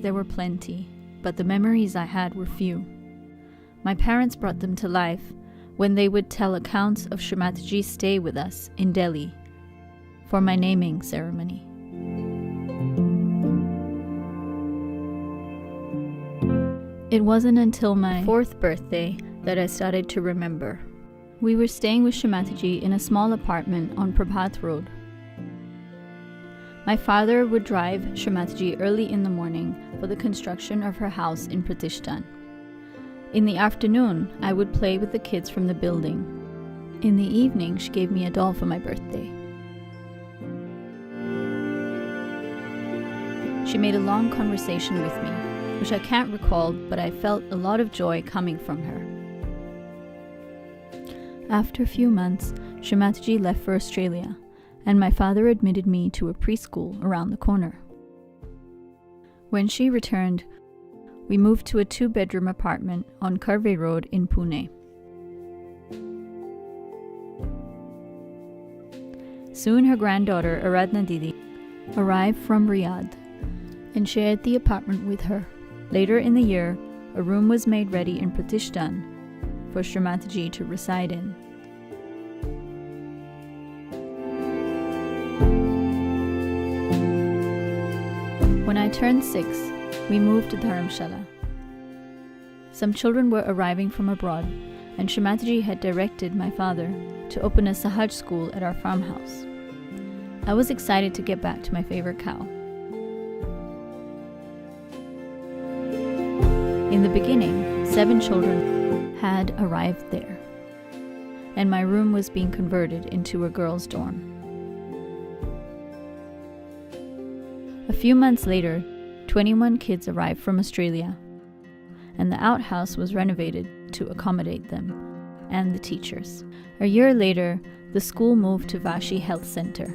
there were plenty, but the memories I had were few. My parents brought them to life when they would tell accounts of Shri Mataji's stay with us in Delhi for my naming ceremony. It wasn't until my 4th birthday that I started to remember. We were staying with Shri Mataji in a small apartment on Prabhat Road. My father would drive Shri Mataji early in the morning for the construction of her house in Pratishthan. In the afternoon, I would play with the kids from the building. In the evening, she gave me a doll for my birthday. She made a long conversation with me, which I can't recall, but I felt a lot of joy coming from her. After a few months, Shri Mataji left for Australia, and my father admitted me to a preschool around the corner. When she returned, we moved to a 2-bedroom apartment on Karve Road in Pune. Soon her granddaughter Aradhna Didi arrived from Riyadh and shared the apartment with her. Later in the year, a room was made ready in Pratishthan for Shri Mataji to reside in. When I turned 6, we moved to Dharamshala. Some children were arriving from abroad, and Shri Mataji had directed my father to open a Sahaj school at our farmhouse. I was excited to get back to my favorite cow. In the beginning, 7 children had arrived there, and my room was being converted into a girls' dorm. A few months later, 21 kids arrived from Australia, and the outhouse was renovated to accommodate them and the teachers. A year later, the school moved to Vashi Health Center.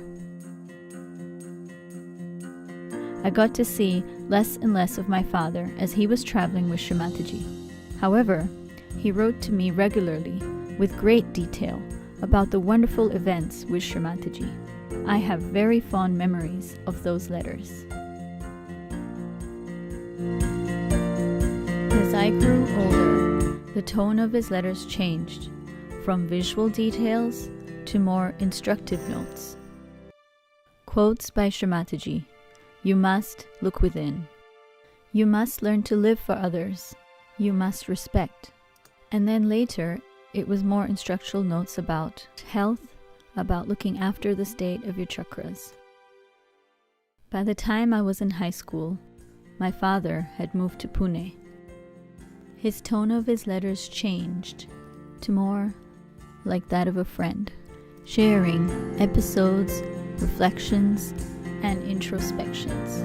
I got to see less and less of my father as he was traveling with Shri Mataji. However, he wrote to me regularly with great detail about the wonderful events with Shri Mataji. I have very fond memories of those letters. As I grew older, the tone of his letters changed from visual details to more instructive notes. Quotes by Shri Mataji. You must look within. You must learn to live for others. You must respect. And then later, it was more instructional notes about health, about looking after the state of your chakras. By the time I was in high school, my father had moved to Pune. His tone of his letters changed to more like that of a friend, sharing episodes, reflections, and introspections.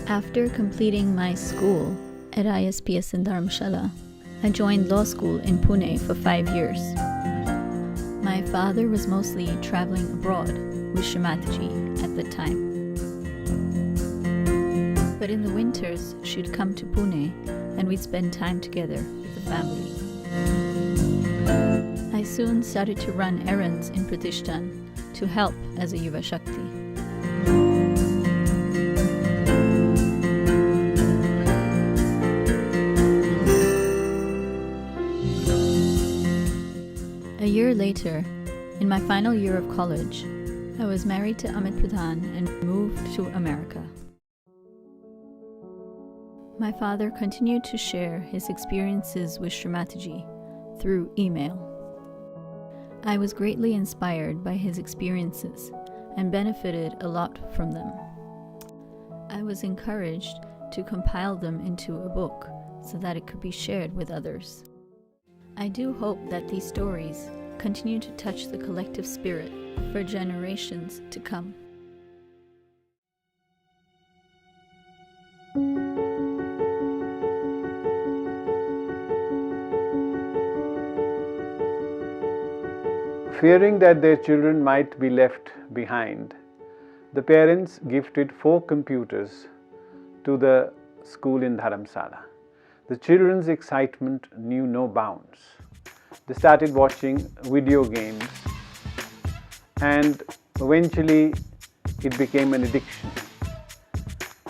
After completing my school at ISPS in Dharamshala, I joined law school in Pune for 5 years. My father was mostly traveling abroad with Shri Mataji at the time. But in the winters, she'd come to Pune and we'd spend time together with the family. I soon started to run errands in Pratishthan to help as a Yuva Shakti. A year later, in my final year of college, I was married to Amit Pradhan and moved to America. My father continued to share his experiences with Shri Mataji through email. I was greatly inspired by his experiences and benefited a lot from them. I was encouraged to compile them into a book so that it could be shared with others. I do hope that these stories continue to touch the collective spirit for generations to come. Fearing that their children might be left behind, the parents gifted 4 computers to the school in Dharamsala. The children's excitement knew no bounds. They started watching video games, and eventually it became an addiction.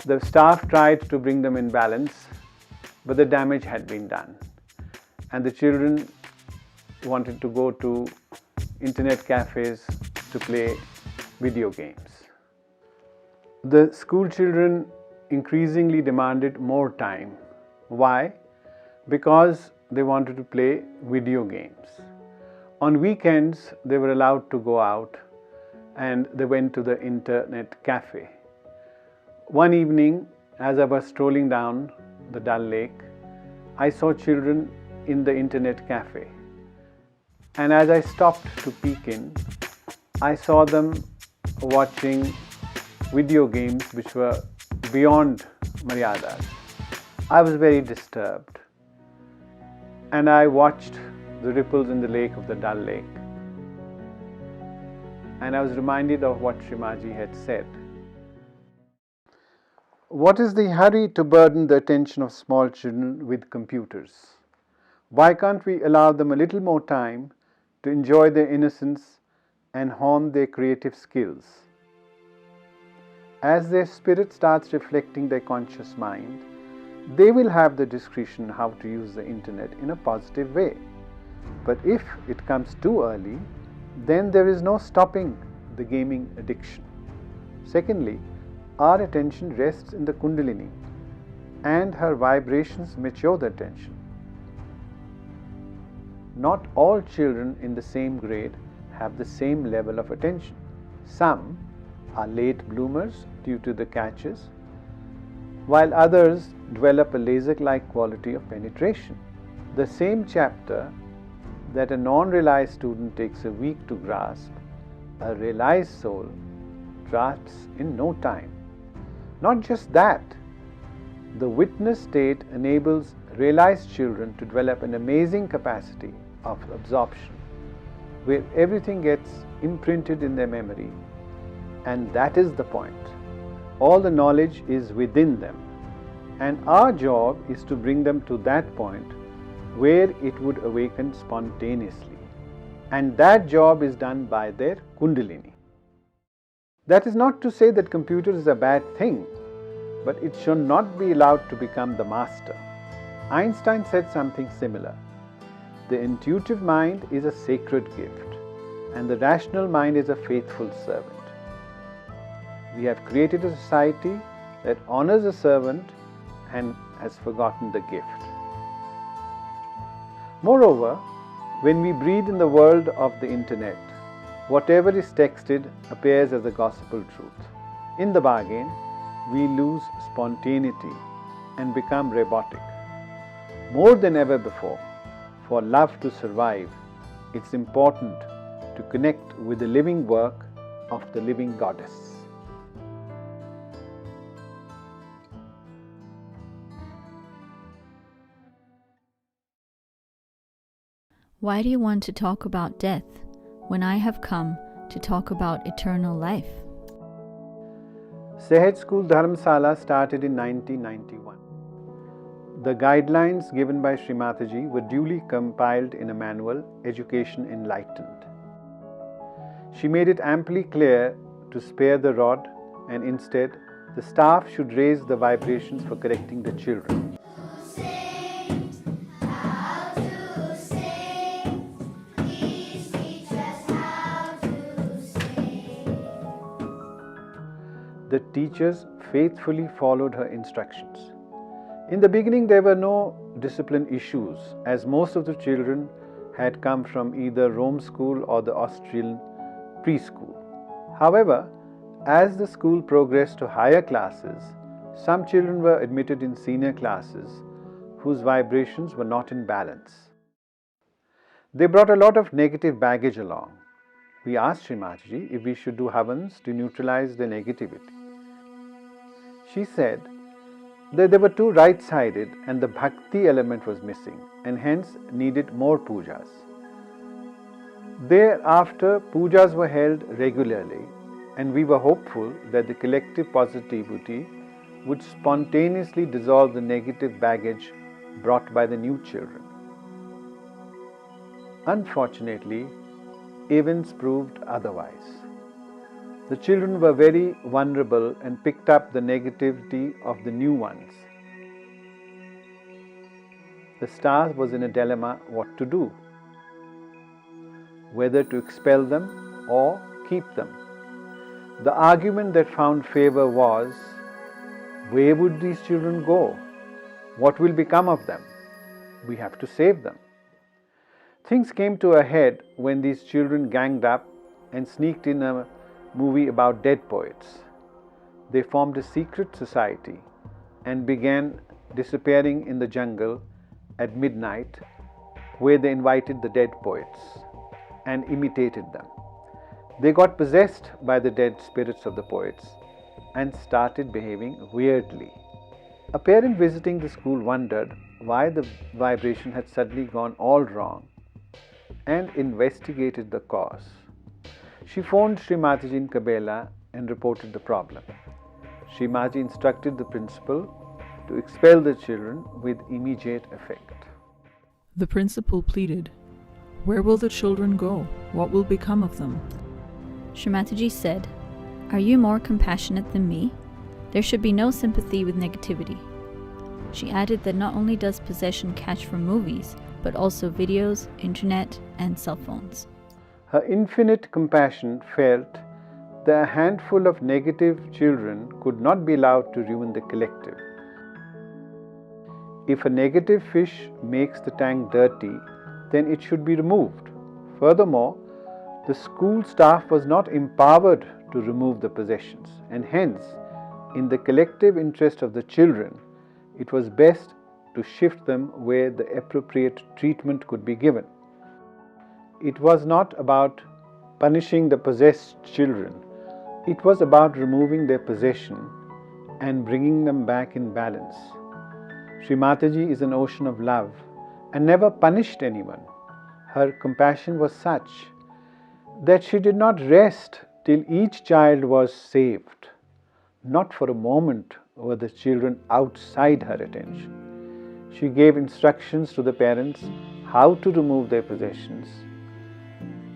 The staff tried to bring them in balance, but the damage had been done. And the children wanted to go to internet cafes to play video games. The school children increasingly demanded more time. Why? Because they wanted to play video games. On weekends, they were allowed to go out and they went to the internet cafe. One evening, as I was strolling down the Dal Lake, I saw children in the internet cafe. And as I stopped to peek in, I saw them watching video games which were beyond maryadas. I was very disturbed. And I watched the ripples in the lake of the Dal Lake. And I was reminded of what Shri Mataji had said. What is the hurry to burden the attention of small children with computers? Why can't we allow them a little more time to enjoy their innocence and hone their creative skills? As their spirit starts reflecting their conscious mind, they will have the discretion how to use the internet in a positive way. But if it comes too early, then there is no stopping the gaming addiction. Secondly, our attention rests in the Kundalini, and her vibrations mature the attention. Not all children in the same grade have the same level of attention. Some are late bloomers due to the catches, while others develop a laser-like quality of penetration. The same chapter that a non-realized student takes a week to grasp, a realized soul grasps in no time. Not just that, the witness state enables realized children to develop an amazing capacity of absorption, where everything gets imprinted in their memory, and that is the point. All the knowledge is within them, and our job is to bring them to that point where it would awaken spontaneously, and that job is done by their Kundalini. That is not to say that computer is a bad thing, but it should not be allowed to become the master. Einstein said something similar. The intuitive mind is a sacred gift, and the rational mind is a faithful servant. We have created a society that honors a servant and has forgotten the gift. Moreover, when we breathe in the world of the internet, whatever is texted appears as a gospel truth. In the bargain, we lose spontaneity and become robotic. More than ever before, for love to survive, it's important to connect with the living work of the living goddess. Why do you want to talk about death when I have come to talk about eternal life? Sahaja School Dharamsala started in 1991. The guidelines given by Shri Mataji were duly compiled in a manual, Education Enlightened. She made it amply clear to spare the rod, and instead the staff should raise the vibrations for correcting the children. The teachers faithfully followed her instructions. In the beginning, there were no discipline issues, as most of the children had come from either Rome school or the Austrian preschool. However, as the school progressed to higher classes, some children were admitted in senior classes whose vibrations were not in balance. They brought a lot of negative baggage along. We asked Shri Mataji if we should do havans to neutralize the negativity. She said that they were too right-sided and the bhakti element was missing and hence needed more pujas. Thereafter, pujas were held regularly, and we were hopeful that the collective positivity would spontaneously dissolve the negative baggage brought by the new children. Unfortunately, events proved otherwise. The children were very vulnerable and picked up the negativity of the new ones. The star was in a dilemma what to do, whether to expel them or keep them. The argument that found favor was, where would these children go? What will become of them? We have to save them. Things came to a head when these children ganged up and sneaked in a movie about dead poets. They formed a secret society and began disappearing in the jungle at midnight, where they invited the dead poets and imitated them. They got possessed by the dead spirits of the poets and started behaving weirdly. A parent visiting the school wondered why the vibration had suddenly gone all wrong and investigated the cause. She phoned Shri Mataji in Kabela and reported the problem. Shri Mataji instructed the principal to expel the children with immediate effect. The principal pleaded, "Where will the children go? What will become of them?" Shri Mataji said, "Are you more compassionate than me? There should be no sympathy with negativity." She added that not only does possession catch from movies, but also videos, internet, and cell phones. Her infinite compassion felt that a handful of negative children could not be allowed to ruin the collective. If a negative fish makes the tank dirty, then it should be removed. Furthermore, the school staff was not empowered to remove the possessions, and hence, in the collective interest of the children, it was best to shift them where the appropriate treatment could be given. It was not about punishing the possessed children. It was about removing their possession and bringing them back in balance. Shri Mataji is an ocean of love and never punished anyone. Her compassion was such that she did not rest till each child was saved. Not for a moment were the children outside her attention. She gave instructions to the parents how to remove their possessions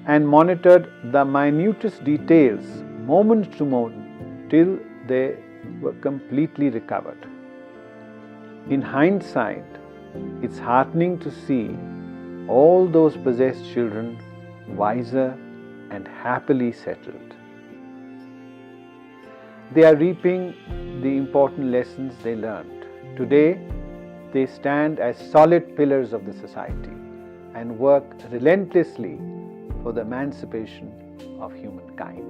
and monitored the minutest details moment to moment till they were completely recovered. In hindsight, it's heartening to see all those possessed children wiser and happily settled. They are reaping the important lessons they learned. Today, they stand as solid pillars of the society and work relentlessly for the emancipation of humankind.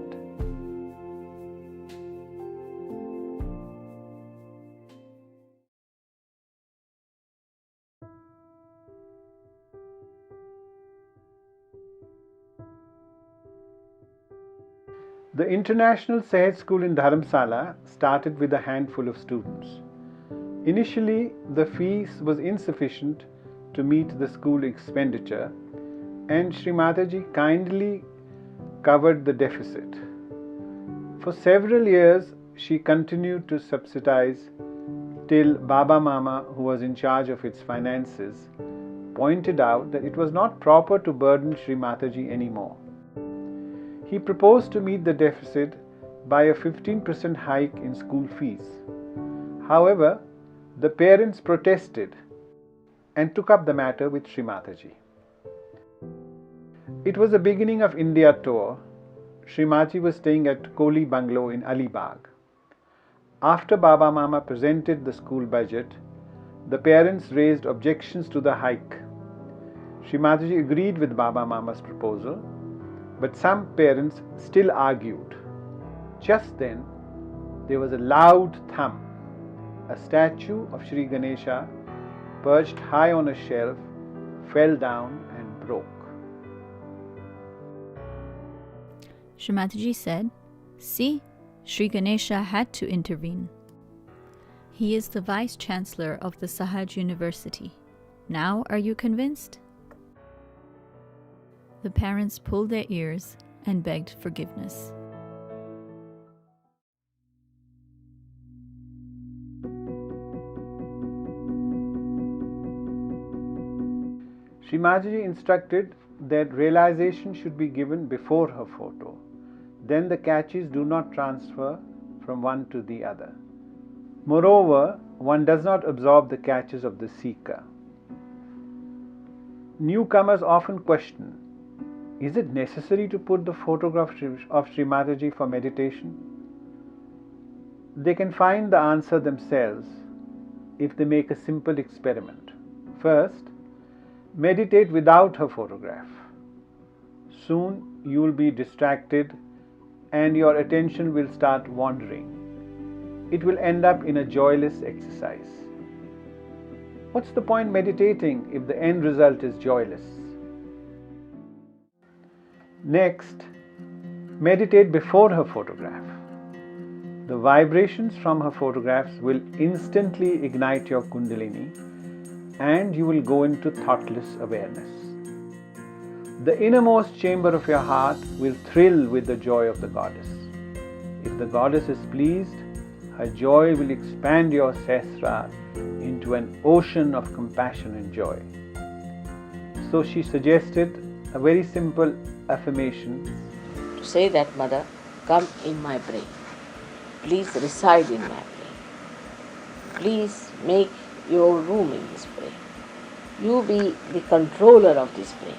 The International Sahaja School in Dharamsala started with a handful of students. Initially, the fees was insufficient to meet the school expenditure, and Shri Mataji kindly covered the deficit. For several years, she continued to subsidize till Baba Mama, who was in charge of its finances, pointed out that it was not proper to burden Shri Mataji anymore. He proposed to meet the deficit by a 15% hike in school fees. However, the parents protested and took up the matter with Shri Mataji. It was the beginning of India tour. Shri Mataji was staying at Kohli Bungalow in Alibag. After Baba Mama presented the school budget, the parents raised objections to the hike. Shri Mataji agreed with Baba Mama's proposal, but some parents still argued. Just then, there was a loud thump. A statue of Shri Ganesha, perched high on a shelf, fell down and broke. Shri Mataji said, "See, Shri Ganesha had to intervene. He is the Vice Chancellor of the Sahaja University. Now are you convinced?" The parents pulled their ears and begged forgiveness. Shri Mataji instructed that realization should be given before her photo. then the catches do not transfer from one to the other. Moreover, one does not absorb the catches of the seeker. Newcomers often question, is it necessary to put the photograph of Shri Mataji for meditation? They can find the answer themselves if they make a simple experiment. First, meditate without her photograph. Soon you will be distracted and your attention will start wandering. It will end up in a joyless exercise. What's the point meditating if the end result is joyless? Next, meditate before her photograph. The vibrations from her photographs will instantly ignite your Kundalini and you will go into thoughtless awareness. The innermost chamber of your heart will thrill with the joy of the goddess. If the goddess is pleased, her joy will expand your sehasrara into an ocean of compassion and joy. So she suggested a very simple affirmation. To say that, Mother, come in my brain. Please reside in my brain. Please make your room in this brain. You be the controller of this brain.